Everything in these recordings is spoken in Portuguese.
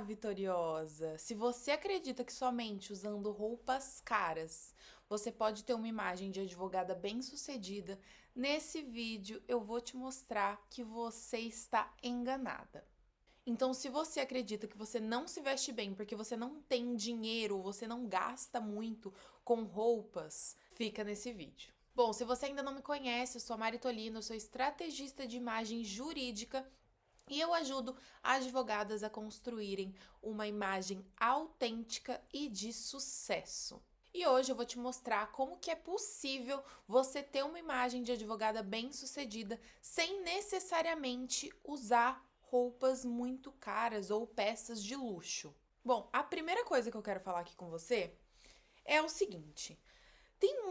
vitoriosa! Se você acredita que somente usando roupas caras você pode ter uma imagem de advogada bem-sucedida, nesse vídeo eu vou te mostrar que você está enganada. Então, se você acredita que você não se veste bem porque você não tem dinheiro ou você não gasta muito com roupas, fica nesse vídeo. Bom, se você ainda não me conhece, eu sou a Mari Tolino, eu sou estrategista de imagem jurídica e eu ajudo advogadas a construírem uma imagem autêntica e de sucesso. E hoje eu vou te mostrar como que é possível você ter uma imagem de advogada bem-sucedida sem necessariamente usar roupas muito caras ou peças de luxo. Bom, a primeira coisa que eu quero falar aqui com você é o seguinte: tem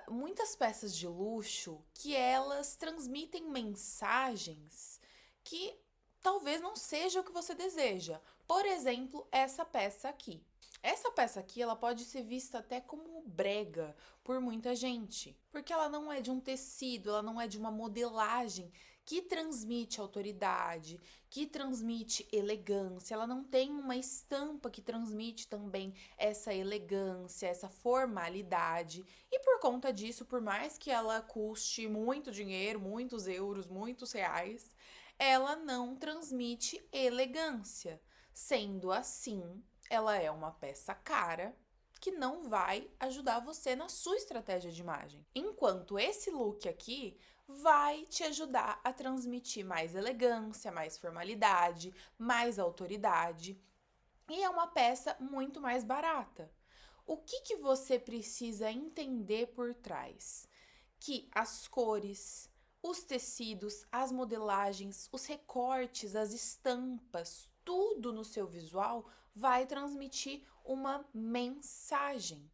muitas peças de luxo que elas transmitem mensagens que talvez não seja o que você deseja. Por exemplo, essa peça aqui. Essa peça aqui, ela pode ser vista até como brega por muita gente, porque ela não é de um tecido, ela não é de uma modelagem que transmite autoridade, que transmite elegância, ela não tem uma estampa que transmite também essa elegância, essa formalidade. E por conta disso, por mais que ela custe muito dinheiro, muitos euros, muitos reais, ela não transmite elegância. Sendo assim, ela é uma peça cara que não vai ajudar você na sua estratégia de imagem. Enquanto esse look aqui vai te ajudar a transmitir mais elegância, mais formalidade, mais autoridade. E é uma peça muito mais barata. O que você precisa entender por trás? Que as cores, os tecidos, as modelagens, os recortes, as estampas, tudo no seu visual vai transmitir uma mensagem,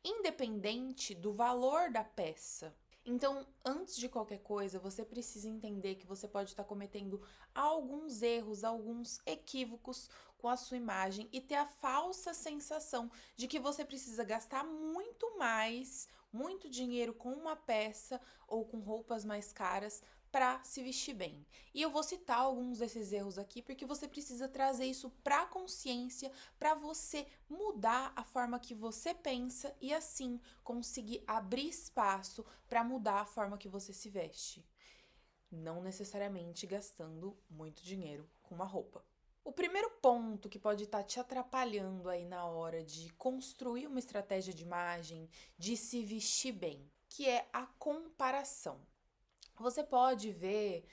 independente do valor da peça. Então, antes de qualquer coisa, você precisa entender que você pode estar cometendo alguns erros, alguns equívocos com a sua imagem e ter a falsa sensação de que você precisa gastar muito mais, muito dinheiro com uma peça ou com roupas mais caras para se vestir bem. E eu vou citar alguns desses erros aqui porque você precisa trazer isso para a consciência, para você mudar a forma que você pensa e assim conseguir abrir espaço para mudar a forma que você se veste. Não necessariamente gastando muito dinheiro com uma roupa. O primeiro ponto que pode estar te atrapalhando aí na hora de construir uma estratégia de imagem, de se vestir bem, que é a comparação. Você pode ver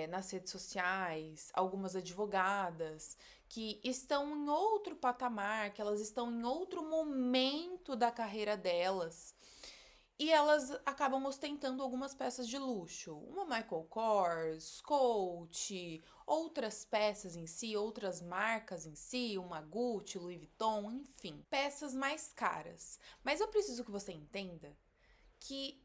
nas redes sociais algumas advogadas que estão em outro patamar, que elas estão em outro momento da carreira delas. E elas acabam ostentando algumas peças de luxo. Uma Michael Kors, Coach, outras peças em si, outras marcas em si, uma Gucci, Louis Vuitton, enfim, peças mais caras. Mas eu preciso que você entenda que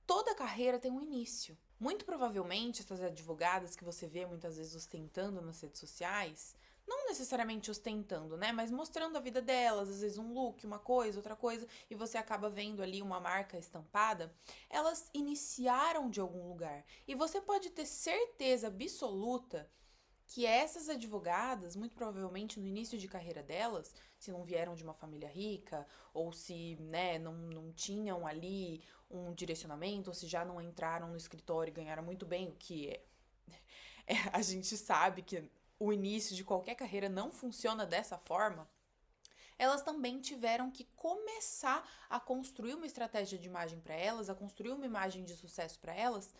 toda carreira tem um início. Muito provavelmente, essas advogadas que você vê muitas vezes ostentando nas redes sociais, não necessariamente ostentando, né? Mas mostrando a vida delas, às vezes um look, uma coisa, outra coisa, e você acaba vendo ali uma marca estampada, elas iniciaram de algum lugar. E você pode ter certeza absoluta que essas advogadas, muito provavelmente no início de carreira delas, se não vieram de uma família rica, ou se né, não tinham ali um direcionamento, ou se já não entraram no escritório e ganharam muito bem, o que a gente sabe que o início de qualquer carreira não funciona dessa forma, elas também tiveram que começar a construir uma estratégia de imagem para elas, a construir uma imagem de sucesso para elas,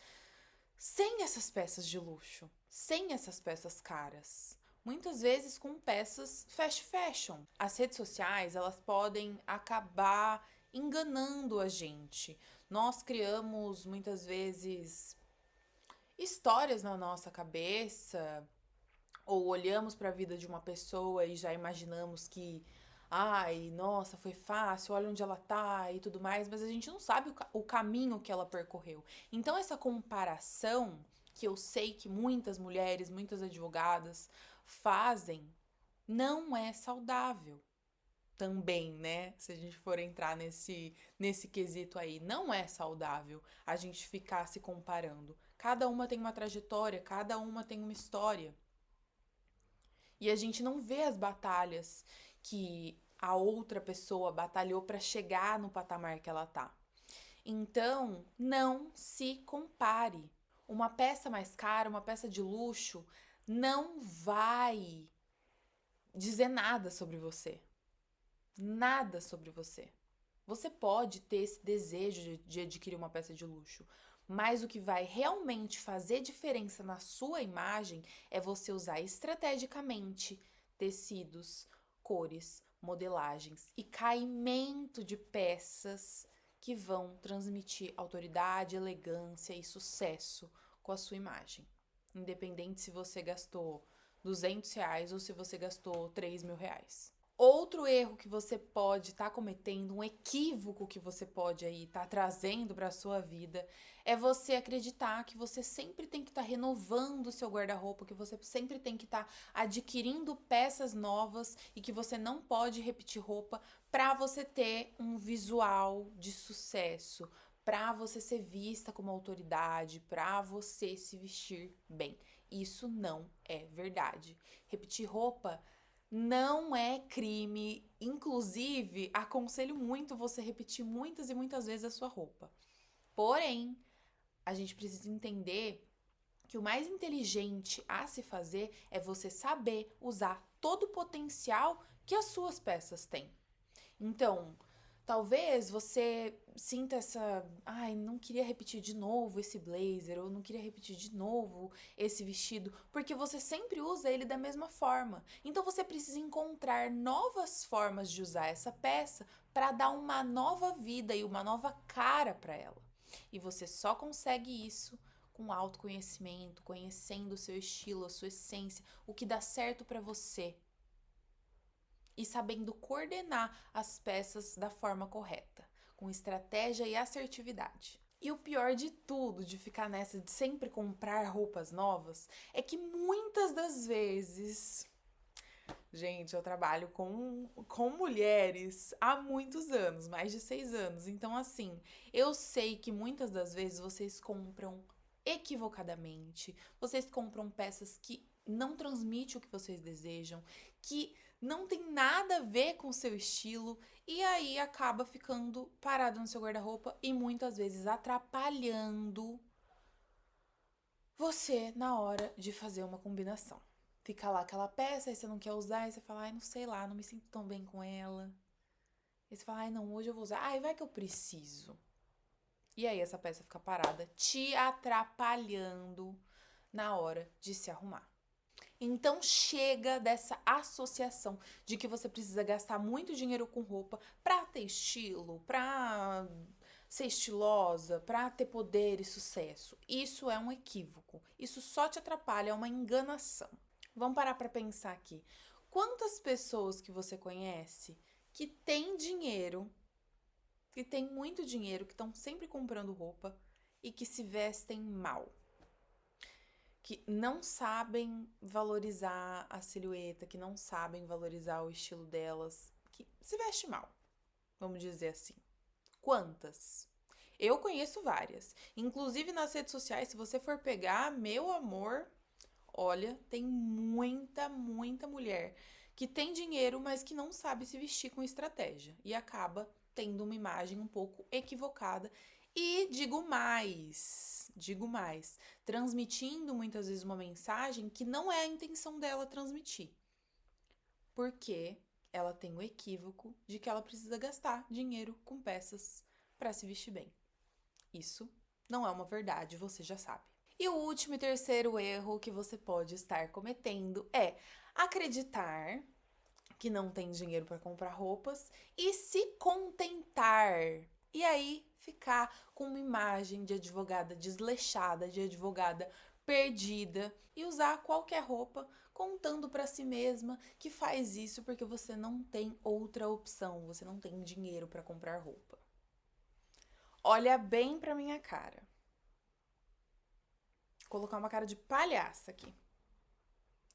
sem essas peças de luxo, sem essas peças caras. Muitas vezes com peças fast fashion. As redes sociais, elas podem acabar enganando a gente. Nós criamos muitas vezes histórias na nossa cabeça, ou olhamos para a vida de uma pessoa e já imaginamos que, ai, nossa, foi fácil, olha onde ela tá e tudo mais, mas a gente não sabe o caminho que ela percorreu. Então, essa comparação, que eu sei que muitas mulheres, muitas advogadas fazem, não é saudável. Também, né? Se a gente for entrar nesse quesito aí, não é saudável a gente ficar se comparando. Cada uma tem uma trajetória, cada uma tem uma história. E a gente não vê as batalhas que a outra pessoa batalhou para chegar no patamar que ela tá. Então, não se compare. Uma peça mais cara, uma peça de luxo, não vai dizer nada sobre você. Nada sobre você. Você pode ter esse desejo de adquirir uma peça de luxo, mas o que vai realmente fazer diferença na sua imagem é você usar estrategicamente tecidos, cores, modelagens e caimento de peças que vão transmitir autoridade, elegância e sucesso com a sua imagem. Independente se você gastou R$ 200 ou se você gastou R$ 3.000. Outro erro que você pode estar cometendo, um equívoco que você pode aí estar trazendo para a sua vida, é você acreditar que você sempre tem que estar renovando o seu guarda-roupa, que você sempre tem que estar adquirindo peças novas e que você não pode repetir roupa para você ter um visual de sucesso, para você ser vista como autoridade, para você se vestir bem. Isso não é verdade. Repetir roupa não é crime. Inclusive, aconselho muito você repetir muitas e muitas vezes a sua roupa. Porém, a gente precisa entender que o mais inteligente a se fazer é você saber usar todo o potencial que as suas peças têm. Então, talvez você sinta essa, ai, não queria repetir de novo esse blazer, ou não queria repetir de novo esse vestido, porque você sempre usa ele da mesma forma. Então você precisa encontrar novas formas de usar essa peça para dar uma nova vida e uma nova cara para ela. E você só consegue isso com autoconhecimento, conhecendo o seu estilo, a sua essência, o que dá certo para você e sabendo coordenar as peças da forma correta, com estratégia e assertividade. E o pior de tudo, de ficar nessa de sempre comprar roupas novas, é que muitas das vezes, gente, eu trabalho com mulheres há muitos anos, mais de 6 anos. Então, assim, eu sei que muitas das vezes vocês compram equivocadamente, vocês compram peças que não transmitem o que vocês desejam, que não tem nada a ver com o seu estilo e aí acaba ficando parado no seu guarda-roupa e muitas vezes atrapalhando você na hora de fazer uma combinação. Fica lá aquela peça, aí você não quer usar, aí você fala, ai, não sei lá, não me sinto tão bem com ela. Aí você fala, ai, não, hoje eu vou usar, ai, vai que eu preciso. E aí essa peça fica parada, te atrapalhando na hora de se arrumar. Então chega dessa associação de que você precisa gastar muito dinheiro com roupa pra ter estilo, pra ser estilosa, pra ter poder e sucesso. Isso é um equívoco. Isso só te atrapalha, é uma enganação. Vamos parar pra pensar aqui. Quantas pessoas que você conhece que têm dinheiro, que têm muito dinheiro, que estão sempre comprando roupa e que se vestem mal? Que não sabem valorizar a silhueta, que não sabem valorizar o estilo delas, que se veste mal, vamos dizer assim. Quantas? Eu conheço várias. Inclusive nas redes sociais, se você for pegar, meu amor, olha, tem muita, muita mulher que tem dinheiro, mas que não sabe se vestir com estratégia e acaba tendo uma imagem um pouco equivocada. E digo mais, transmitindo muitas vezes uma mensagem que não é a intenção dela transmitir. Porque ela tem o equívoco de que ela precisa gastar dinheiro com peças para se vestir bem. Isso não é uma verdade, você já sabe. E o último e terceiro erro que você pode estar cometendo é acreditar que não tem dinheiro para comprar roupas e se contentar. E aí ficar com uma imagem de advogada desleixada, de advogada perdida e usar qualquer roupa contando para si mesma que faz isso porque você não tem outra opção, você não tem dinheiro para comprar roupa. Olha bem para minha cara. Vou colocar uma cara de palhaça aqui.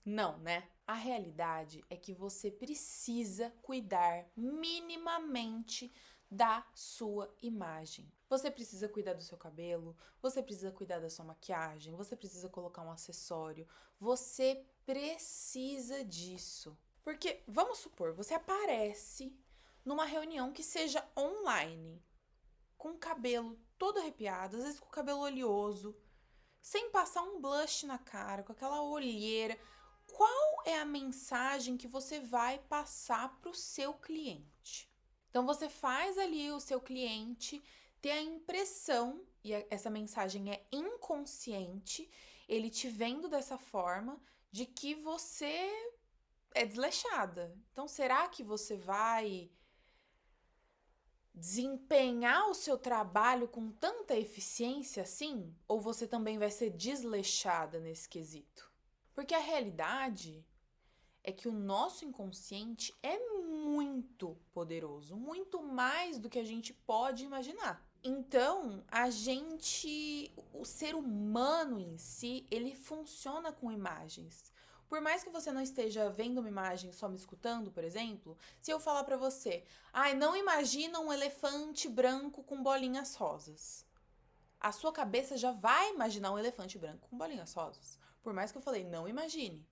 Não, né? A realidade é que você precisa cuidar minimamente da sua imagem. Você precisa cuidar do seu cabelo, você precisa cuidar da sua maquiagem, você precisa colocar um acessório, você precisa disso. Porque, vamos supor, você aparece numa reunião que seja online, com o cabelo todo arrepiado, às vezes com o cabelo oleoso, sem passar um blush na cara, com aquela olheira. Qual é a mensagem que você vai passar para o seu cliente? Então, você faz ali o seu cliente ter a impressão, e essa mensagem é inconsciente, ele te vendo dessa forma, de que você é desleixada. Então, será que você vai desempenhar o seu trabalho com tanta eficiência assim? Ou você também vai ser desleixada nesse quesito? Porque a realidade é que o nosso inconsciente é muito poderoso, muito mais do que a gente pode imaginar. Então, o ser humano em si, ele funciona com imagens. Por mais que você não esteja vendo uma imagem só me escutando, por exemplo, se eu falar pra você, não imagina um elefante branco com bolinhas rosas. A sua cabeça já vai imaginar um elefante branco com bolinhas rosas. Por mais que eu falei, não imagine.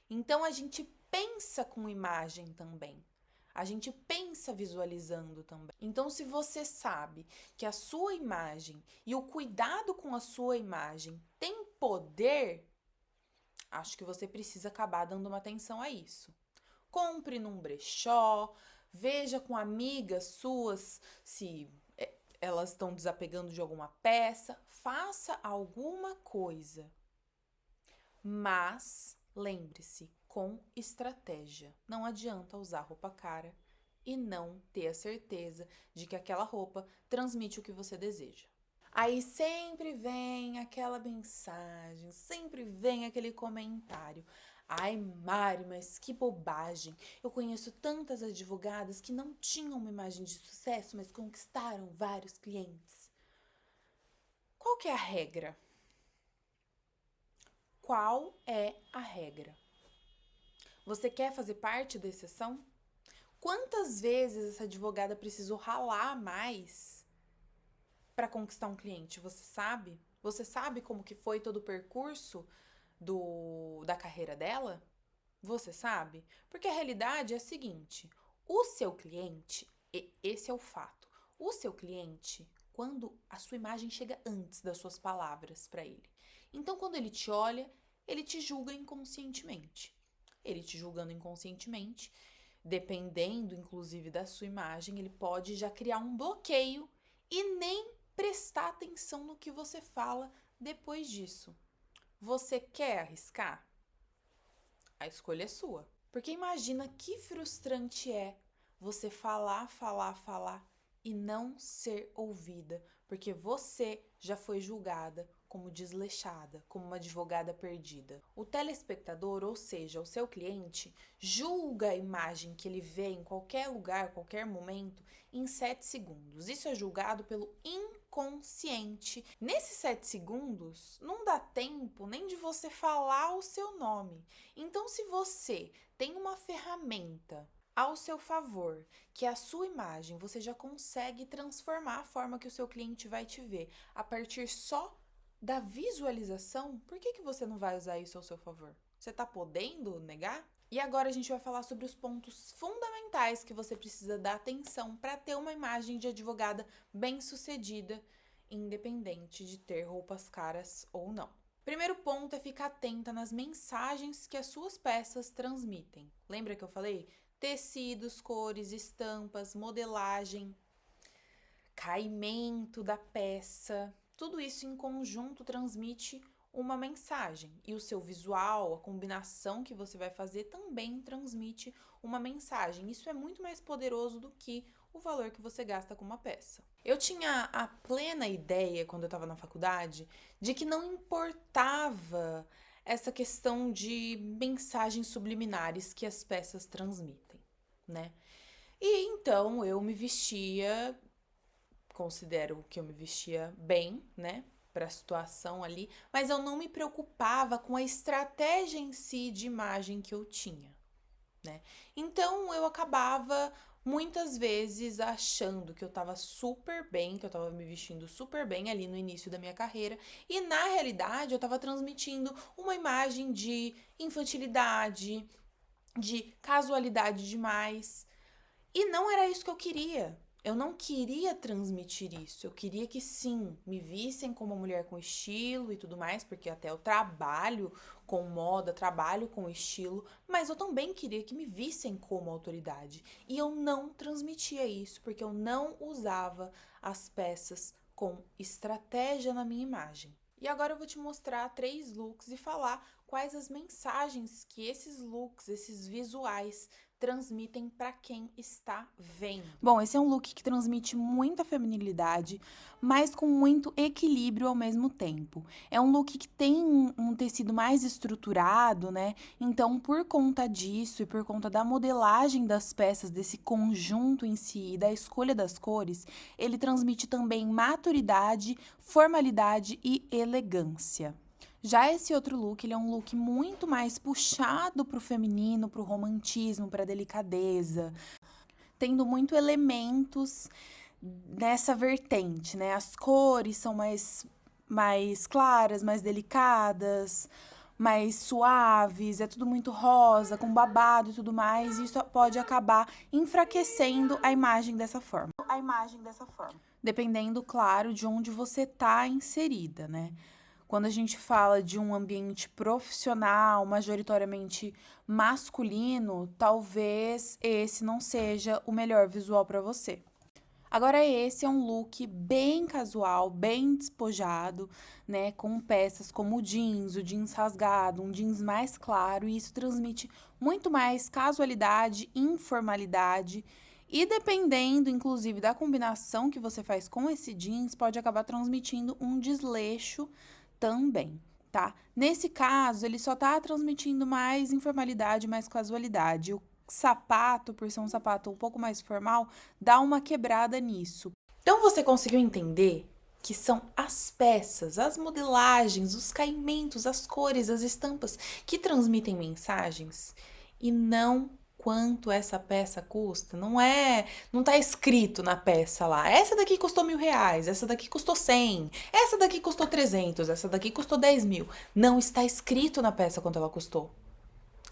Então a gente pensa com imagem também. A gente pensa visualizando também. Então, se você sabe que a sua imagem e o cuidado com a sua imagem tem poder, acho que você precisa acabar dando uma atenção a isso. Compre num brechó, veja com amigas suas se elas estão desapegando de alguma peça, faça alguma coisa. Mas lembre-se, com estratégia. Não adianta usar roupa cara e não ter a certeza de que aquela roupa transmite o que você deseja. Aí sempre vem aquela mensagem, sempre vem aquele comentário. Ai, Mari, mas que bobagem. Eu conheço tantas advogadas que não tinham uma imagem de sucesso, mas conquistaram vários clientes. Qual que é a regra? Qual é a regra? Você quer fazer parte da exceção? Quantas vezes essa advogada precisou ralar mais para conquistar um cliente? Você sabe? Você sabe como que foi todo o percurso da carreira dela? Você sabe? Porque a realidade é a seguinte: o seu cliente, esse é o fato, o seu cliente, quando a sua imagem chega antes das suas palavras para ele. Então, quando ele te olha, ele te julga inconscientemente. Ele te julgando inconscientemente, dependendo inclusive da sua imagem, ele pode já criar um bloqueio e nem prestar atenção no que você fala depois disso. Você quer arriscar? A escolha é sua. Porque imagina que frustrante é você falar e não ser ouvida, porque você já foi julgada como desleixada, como uma advogada perdida. O telespectador, ou seja, o seu cliente, julga a imagem que ele vê em qualquer lugar, qualquer momento, em 7 segundos. Isso é julgado pelo inconsciente. Nesses 7 segundos, não dá tempo nem de você falar o seu nome. Então, se você tem uma ferramenta ao seu favor, que é a sua imagem, você já consegue transformar a forma que o seu cliente vai te ver a partir só da visualização. Por que você não vai usar isso ao seu favor? Você está podendo negar? E agora a gente vai falar sobre os pontos fundamentais que você precisa dar atenção para ter uma imagem de advogada bem-sucedida, independente de ter roupas caras ou não. Primeiro ponto é ficar atenta nas mensagens que as suas peças transmitem. Lembra que eu falei? Tecidos, cores, estampas, modelagem, caimento da peça. Tudo isso em conjunto transmite uma mensagem. E o seu visual, a combinação que você vai fazer também transmite uma mensagem. Isso é muito mais poderoso do que o valor que você gasta com uma peça. Eu tinha a plena ideia, quando eu estava na faculdade, de que não importava essa questão de mensagens subliminares que as peças transmitem, né? E então eu me vestia, considero que eu me vestia bem, né, para a situação ali, mas eu não me preocupava com a estratégia em si de imagem que eu tinha, né? Então eu acabava muitas vezes achando que eu tava super bem, que eu tava me vestindo super bem ali no início da minha carreira, e na realidade eu tava transmitindo uma imagem de infantilidade, de casualidade demais. E não era isso que eu queria. Eu não queria transmitir isso. Eu queria que sim, me vissem como uma mulher com estilo e tudo mais, porque até eu trabalho com moda, trabalho com estilo, mas eu também queria que me vissem como autoridade. E eu não transmitia isso, porque eu não usava as peças com estratégia na minha imagem. E agora eu vou te mostrar 3 looks e falar quais as mensagens que esses looks, esses visuais, transmitem para quem está vendo. Bom, esse é um look que transmite muita feminilidade, mas com muito equilíbrio ao mesmo tempo. É um look que tem um tecido mais estruturado, né? Então, por conta disso e por conta da modelagem das peças, desse conjunto em si e da escolha das cores, ele transmite também maturidade, formalidade e elegância. Já esse outro look, ele é um look muito mais puxado pro feminino, pro romantismo, pra delicadeza, tendo muito elementos nessa vertente, né? As cores são mais claras, mais delicadas, mais suaves, é tudo muito rosa, com babado e tudo mais, e isso pode acabar enfraquecendo a imagem dessa forma. Dependendo, claro, de onde você tá inserida, né? Quando a gente fala de um ambiente profissional, majoritariamente masculino, talvez esse não seja o melhor visual para você. Agora, esse é um look bem casual, bem despojado, né? Com peças como o jeans rasgado, um jeans mais claro, e isso transmite muito mais casualidade, informalidade. E dependendo, inclusive, da combinação que você faz com esse jeans, pode acabar transmitindo um desleixo também, tá? Nesse caso, ele só tá transmitindo mais informalidade, mais casualidade. O sapato, por ser um sapato um pouco mais formal, dá uma quebrada nisso. Então, você conseguiu entender que são as peças, as modelagens, os caimentos, as cores, as estampas que transmitem mensagens e não quanto essa peça custa. Não tá escrito na peça lá, essa daqui custou R$1.000, essa daqui custou 100, essa daqui custou 300, essa daqui custou 10.000. Não está escrito na peça quanto ela custou.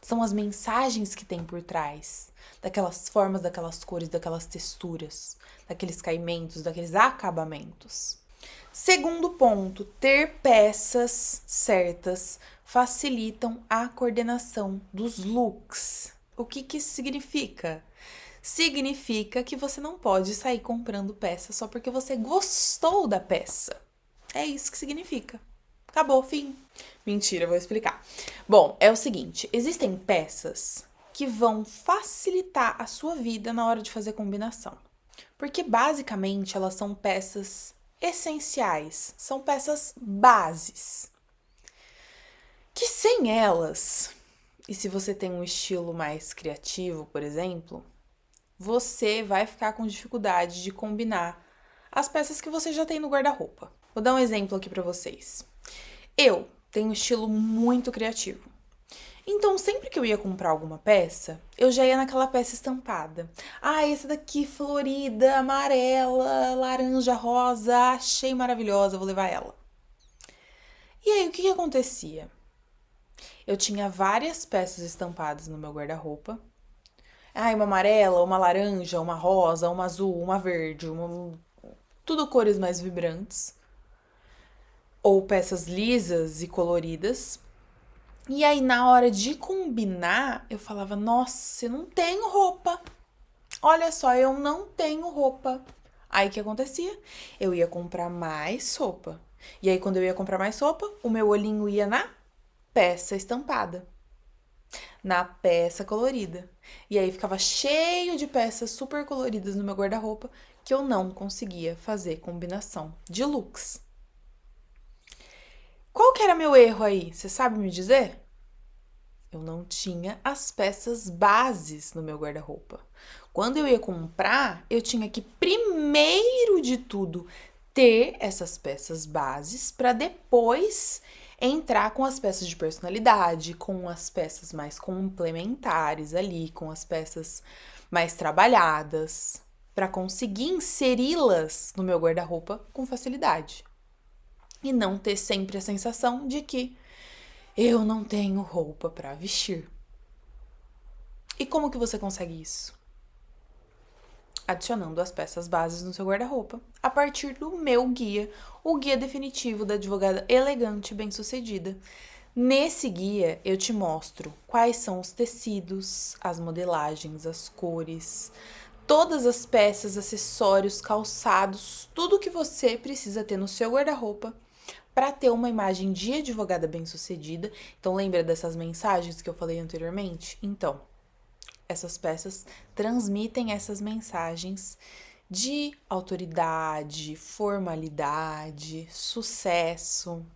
São as mensagens que tem por trás, daquelas formas, daquelas cores, daquelas texturas, daqueles caimentos, daqueles acabamentos. Segundo ponto, ter peças certas facilitam a coordenação dos looks. O que isso significa? Significa que você não pode sair comprando peça só porque você gostou da peça. É isso que significa. Acabou, fim. Mentira, vou explicar. Bom, é o seguinte, existem peças que vão facilitar a sua vida na hora de fazer combinação. Porque basicamente elas são peças essenciais, são peças bases. Que sem elas, e se você tem um estilo mais criativo, por exemplo, você vai ficar com dificuldade de combinar as peças que você já tem no guarda-roupa. Vou dar um exemplo aqui pra vocês. Eu tenho um estilo muito criativo. Então, sempre que eu ia comprar alguma peça, eu já ia naquela peça estampada. Ah, essa daqui florida, amarela, laranja, rosa, achei maravilhosa, vou levar ela. E aí, o que acontecia? Eu tinha várias peças estampadas no meu guarda-roupa. Ah, uma amarela, uma laranja, uma rosa, uma azul, uma verde, tudo cores mais vibrantes. Ou peças lisas e coloridas. E aí, na hora de combinar, eu falava, nossa, eu não tenho roupa. Olha só, eu não tenho roupa. Aí, o que acontecia? Eu ia comprar mais roupa. E aí, quando eu ia comprar mais roupa, o meu olhinho ia na peça estampada. Na peça colorida. E aí, ficava cheio de peças super coloridas no meu guarda-roupa que eu não conseguia fazer combinação de looks. Qual que era meu erro aí? Você sabe me dizer? Eu não tinha as peças bases no meu guarda-roupa. Quando eu ia comprar, eu tinha que, primeiro de tudo, ter essas peças bases para depois entrar com as peças de personalidade, com as peças mais complementares ali, com as peças mais trabalhadas, para conseguir inseri-las no meu guarda-roupa com facilidade. E não ter sempre a sensação de que eu não tenho roupa para vestir. E como que você consegue isso? Adicionando as peças bases no seu guarda-roupa a partir do meu guia, o guia definitivo da advogada elegante e bem-sucedida. Nesse guia eu te mostro quais são os tecidos, as modelagens, as cores, todas as peças, acessórios, calçados, tudo que você precisa ter no seu guarda-roupa para ter uma imagem de advogada bem-sucedida. Então lembra dessas mensagens que eu falei anteriormente? Então, essas peças transmitem essas mensagens de autoridade, formalidade, sucesso.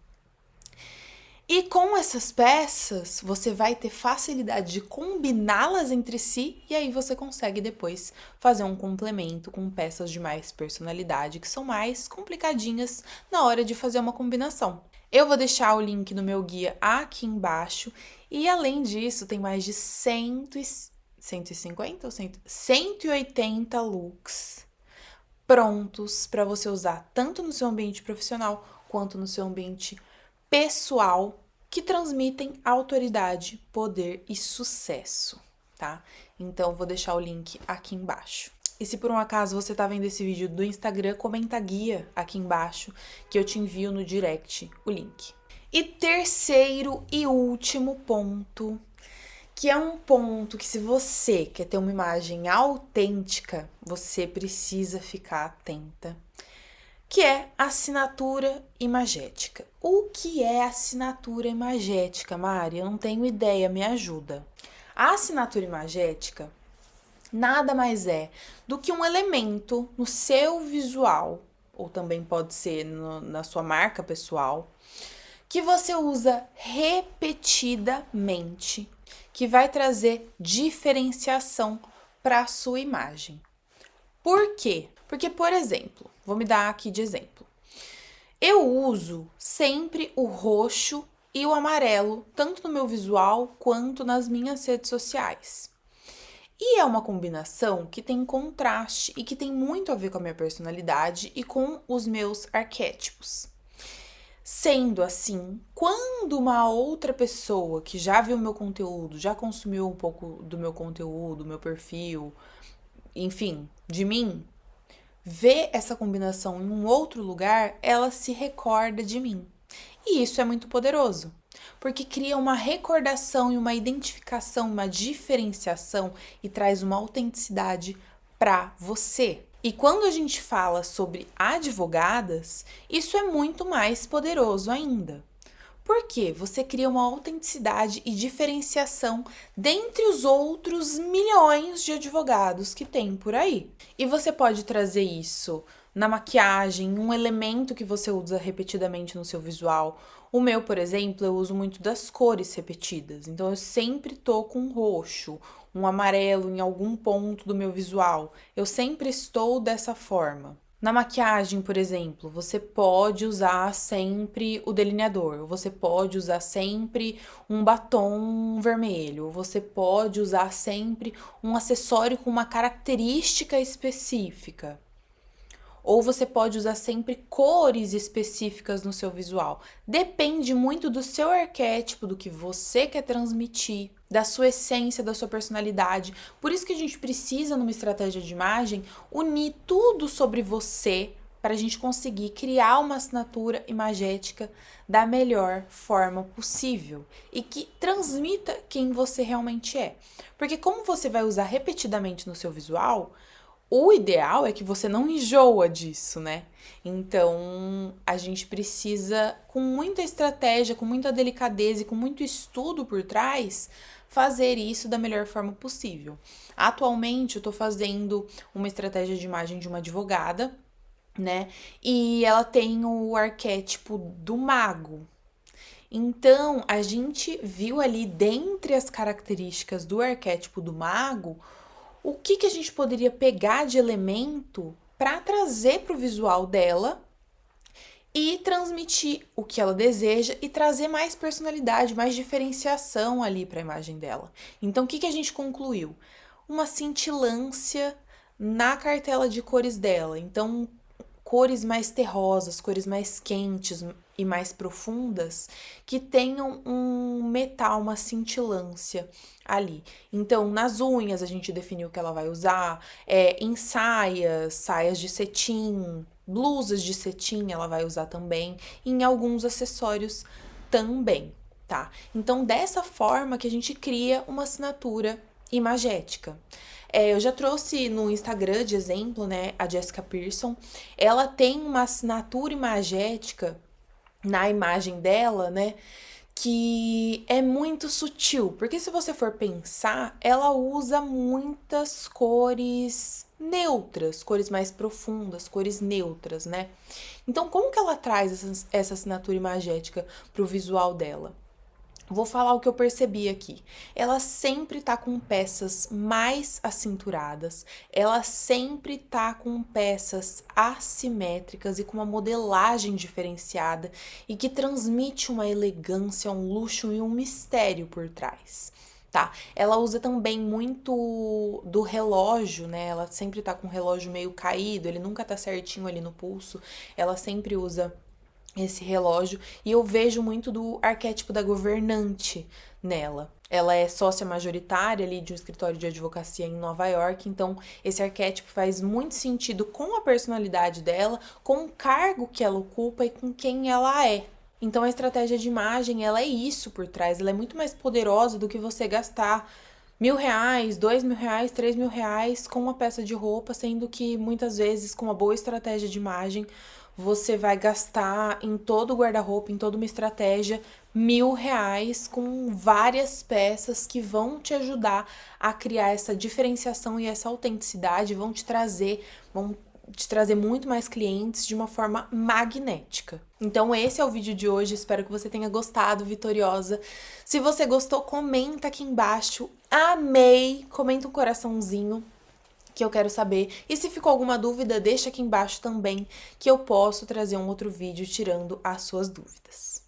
E com essas peças, você vai ter facilidade de combiná-las entre si e aí você consegue depois fazer um complemento com peças de mais personalidade, que são mais complicadinhas na hora de fazer uma combinação. Eu vou deixar o link no meu guia aqui embaixo e além disso tem mais de 150 ou 180 looks prontos para você usar tanto no seu ambiente profissional quanto no seu ambiente pessoal, que transmitem autoridade, poder e sucesso, tá? Então vou deixar o link aqui embaixo. E se por um acaso você tá vendo esse vídeo do Instagram, comenta guia aqui embaixo que eu te envio no direct o link. E terceiro e último ponto, que é um ponto que se você quer ter uma imagem autêntica, você precisa ficar atenta, que é assinatura imagética. O que é assinatura imagética, Mari? Eu não tenho ideia, me ajuda. A assinatura imagética nada mais é do que um elemento no seu visual, ou também pode ser na sua marca pessoal, que você usa repetidamente, que vai trazer diferenciação para a sua imagem. Por quê? Porque, por exemplo, vou me dar aqui de exemplo. Eu uso sempre o roxo e o amarelo, tanto no meu visual quanto nas minhas redes sociais. E é uma combinação que tem contraste e que tem muito a ver com a minha personalidade e com os meus arquétipos. Sendo assim, quando uma outra pessoa que já viu meu conteúdo, já consumiu um pouco do meu conteúdo, meu perfil, enfim, de mim, vê essa combinação em um outro lugar, ela se recorda de mim. E isso é muito poderoso, porque cria uma recordação e uma identificação, uma diferenciação e traz uma autenticidade para você. E quando a gente fala sobre advogadas, isso é muito mais poderoso ainda. Porque você cria uma autenticidade e diferenciação dentre os outros milhões de advogados que tem por aí. E você pode trazer isso na maquiagem, um elemento que você usa repetidamente no seu visual. O meu, por exemplo, eu uso muito das cores repetidas. Então, eu sempre tô com roxo, um amarelo em algum ponto do meu visual. Eu sempre estou dessa forma. Na maquiagem, por exemplo, você pode usar sempre o delineador, você pode usar sempre um batom vermelho, você pode usar sempre um acessório com uma característica específica. Ou você pode usar sempre cores específicas no seu visual. Depende muito do seu arquétipo, do que você quer transmitir, da sua essência, da sua personalidade. Por isso que a gente precisa, numa estratégia de imagem, unir tudo sobre você para a gente conseguir criar uma assinatura imagética da melhor forma possível e que transmita quem você realmente é. Porque como você vai usar repetidamente no seu visual, o ideal é que você não enjoa disso, né? Então, a gente precisa, com muita estratégia, com muita delicadeza e com muito estudo por trás, fazer isso da melhor forma possível. Atualmente, eu tô fazendo uma estratégia de imagem de uma advogada, né? E ela tem o arquétipo do mago. Então, a gente viu ali, dentre as características do arquétipo do mago, o que a gente poderia pegar de elemento para trazer para o visual dela e transmitir o que ela deseja e trazer mais personalidade, mais diferenciação ali para a imagem dela. Então, o que a gente concluiu? Uma cintilância na cartela de cores dela. Então, cores mais terrosas, cores mais quentes e mais profundas, que tenham um metal, uma cintilância ali. Então, nas unhas a gente definiu o que ela vai usar, em saias, saias de cetim, blusas de cetim ela vai usar também, e em alguns acessórios também, tá? Então, dessa forma que a gente cria uma assinatura imagética. Eu já trouxe no Instagram de exemplo, né, a Jessica Pearson. Ela tem uma assinatura imagética na imagem dela, né, que é muito sutil, porque se você for pensar, ela usa muitas cores neutras, cores mais profundas, cores neutras, né? Então, como que ela traz essa assinatura imagética pro visual dela? Vou falar o que eu percebi aqui. Ela sempre tá com peças mais acinturadas, ela sempre tá com peças assimétricas e com uma modelagem diferenciada e que transmite uma elegância, um luxo e um mistério por trás. Tá? Ela usa também muito do relógio, né? Ela sempre tá com o relógio meio caído, ele nunca tá certinho ali no pulso. Ela sempre usa esse relógio e eu vejo muito do arquétipo da governante nela. Ela é sócia majoritária ali de um escritório de advocacia em Nova York, então esse arquétipo faz muito sentido com a personalidade dela, com o cargo que ela ocupa e com quem ela é. Então a estratégia de imagem, ela é isso por trás, ela é muito mais poderosa do que você gastar R$ 1.000, R$ 2.000, R$ 3.000 com uma peça de roupa, sendo que muitas vezes com uma boa estratégia de imagem você vai gastar em todo o guarda-roupa, em toda uma estratégia, R$ 1.000 com várias peças que vão te ajudar a criar essa diferenciação e essa autenticidade, vão te trazer muito mais clientes de uma forma magnética. Então esse é o vídeo de hoje, espero que você tenha gostado, vitoriosa. Se você gostou, comenta aqui embaixo, amei, comenta um coraçãozinho, que eu quero saber. E se ficou alguma dúvida, deixa aqui embaixo também, que eu posso trazer um outro vídeo tirando as suas dúvidas.